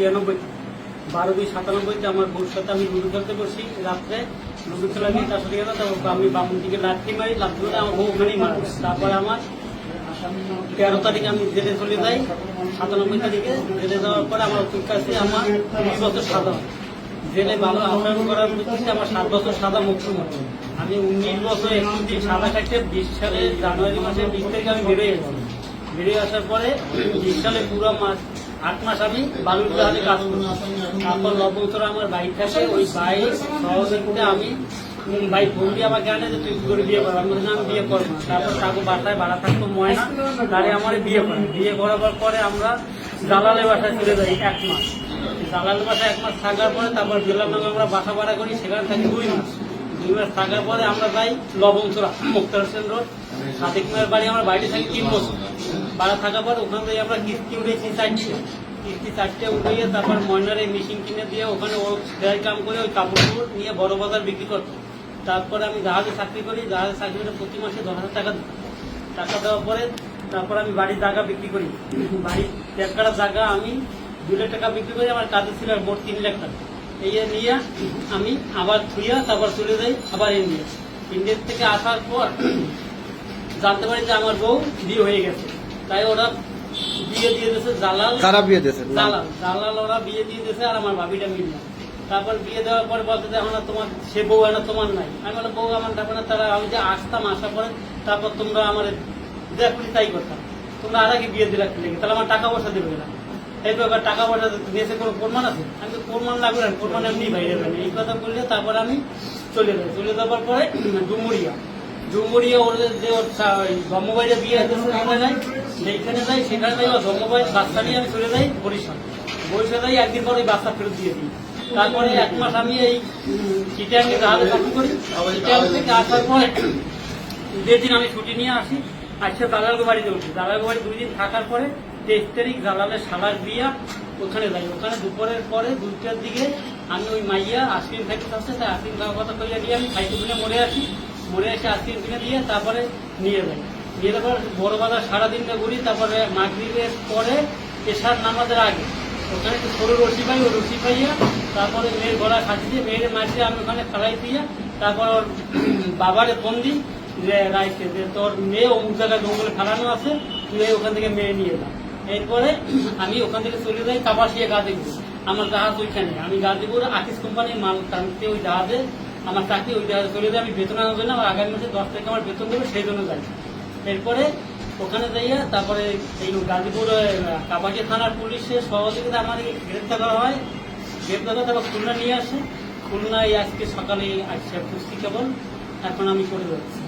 1996 12/2/97 আমার বউর সাথে আমি লুডো খেলতে বসি। রাত্রে লুডো খেলা নিয়ে তার সাথে গেলাম, তারপর আমি বামুন দিকে লাঠি মারি, লাঠি মারে আমার বউ ওখানেই মারা যায়। তারপরে আমার 13 তারিখে আমি জেলে চলে যাই। 97 তারিখে জেলে যাওয়ার পরে আমার ওর কাছে আমার 20 বছর সাজা হয়। জেলে ভালো আচরণ করার ভিত্তিতে আমার 7 বছর সাজা মুক্ত হয়। আমি 19 বছর 21 দিন সাজা কাটতে 20 সালের জানুয়ারি মাসের 20 তারিখে আমি বেরিয়ে গেছি। বেরিয়ে আসার পরে 20 সালে পুরো 8 মাস আমি বালুর জাহাজে কাজ করি। তারপর লবণতরা আমার বাইক থাকে, ওই বাইক সহযোগিতা আমি ভাই ফোন দিয়ে আমাকে আনে যে তুই করে বিয়ে করবো। আমি বললাম আমি বিয়ে করবো না। তারপর তাকে বাসায় ভাড়া থাকতো ময়না, তারে আমার বিয়ে করে। বিয়ে করাবার পরে আমরা জালালের বাসায় চলে যাই 1 মাস। জালালের বাসায় 1 মাস থাকার পরে তারপর বেলার নামে আমরা বাসা ভাড়া করি, সেখানে থাকি 2 মাস। 2 মাস থাকার পরে আমরা যাই লবণচোরা মুক্তার হোসেন রোড, সাদিক মেয়ের বাড়ি। আমার বাড়িতে থাকি 3 বছর। ভাড়া থাকার পর ওখান থেকে আমরা কিস্তি উঠেছি 4টে উঠিয়ে তারপর ময়নার এই মেশিন কিনে দিয়ে ওখানে ও সেলাই কাম করে ওই কাপড় নিয়ে বড় বাজার বিক্রি করতো। তারপরে আমি জাহাজে চাকরি করি। জাহাজে চাকরি করে প্রতি মাসে 10,000 টাকা দিই। টাকা দেওয়ার পরে তারপর আমি বাড়ির জায়গা বিক্রি করি। বাড়ির 1.5 কাঠা জায়গা আমি 2 লাখ টাকা বিক্রি করি। আমার কাজে ছিল মোট 3 লাখ টাকা। এই নিয়ে আমি আবার থুইয়া তারপর চলে যাই আবার ইন্ডিয়া। ইন্ডিয়া থেকে আসার পর জানতে পারি যে আমার বউ বিয়ে হয়ে গেছে। তাই ওরা বিয়ে দিয়ে দিয়েছে জালাল। কারা বিয়ে দিয়েছে? জালাল ওরা বিয়ে দিয়ে দিয়েছে আর আমার ভাবিটা মিলল। তারপর বিয়ে দেওয়ার পরে বলতে যে এখন তোমার সে বউ এনে তোমার নাই। আমি বলে বউ আমার থাকবে না। তারা আমি যে আসতাম, আসার পরে তারপর তোমরা আমার দেখলি তাই করতাম, তোমরা আর আগে বিয়ে দিলে লেগে, তাহলে আমার টাকা পয়সা দেবে না। এই ব্যাপার টাকা পয়সা দিয়েছে কোনো প্রমাণ আছে? আমি তো প্রমাণ লাগবে না, প্রমাণ এমনি বাইরে যাবে না। এই কথা বললে তারপর আমি চলে যাই। চলে যাওয়ার পরে ডুমুরিয়া ওর যে ওর জন্মবাড়িতে বিয়ে সেখানে যাই, যেখানে যাই সেখানে যাই ওর জন্মবাড়ির বাচ্চা নিয়ে আমি চলে যাই বরিশাল যাই। একদিন পর ওই বাচ্চা ফেরত দিয়ে দিই। তারপরে 1 মাস আমি এই চিটাঙ্গে জাহাজে চাকরি করি। চিটাং থেকে আসার পরে যেদিন আমি ছুটি নিয়ে আসি, আসছে দালালগো বাড়িতে উঠি। দালালগো বাড়ি 2 দিন থাকার পরে 23 তারিখ জালালের শালার বিয়া, ওখানে যাই। ওখানে দুপুরের পরে 2টার দিকে আমি ওই মাইয়া আইসক্রিম খাইতে আসছে, তাই আইসক্রিম খাওয়ার কথা কইয়া দিয়ে আমি খাইতে কিনে মরে আসি আইসক্রিম কিনে দিয়ে তারপরে নিয়ে যাই। নিয়ে যাবার বড় বাজার সারাদিনটা ঘুরি। তারপরে মাগরিবের পরে এশার নামাজের আগে ওখানে একটু সরু রশি পাই, ওই রশি পাইয়া তারপরে মেয়ের গলা খাঁচি দিয়ে মেয়ের মাঝে আমি ওখানে ফেলাই দিয়া তারপর ওর বাবারে ফোন দিই যে রাইতে যে তোর মেয়ে অমুক জায়গায় জঙ্গলে ফেলানো আছে, তুই ওখান থেকে মেয়ে নিয়ে যা। এরপরে আমি ওখান থেকে চলে যাই কাপাসিয়া গাজীপুর। আমার জাহাজ ওইখানে, আমি গাজীপুর আকিস কোম্পানির মাল টানতে ওই জাহাজে আমার চাকরি, ওই জাহাজে চলে যাই। আমি বেতন আনার জন্য আগামী মাসে 10 তারিখে আমার বেতন দেবে, সেই জন্য যাই। এরপরে ওখানে যাইয়া তারপরে এই গাজীপুর কাপাসিয়া থানার পুলিশের সহযোগিতা আমার গ্রেপ্তার করা হয়। গ্রেপ্তার করে তারপর খুলনা নিয়ে আসে। খুলনায় আজকে সকালে আসছে পুষ্টি কেবল, এখন আমি করে যাচ্ছি।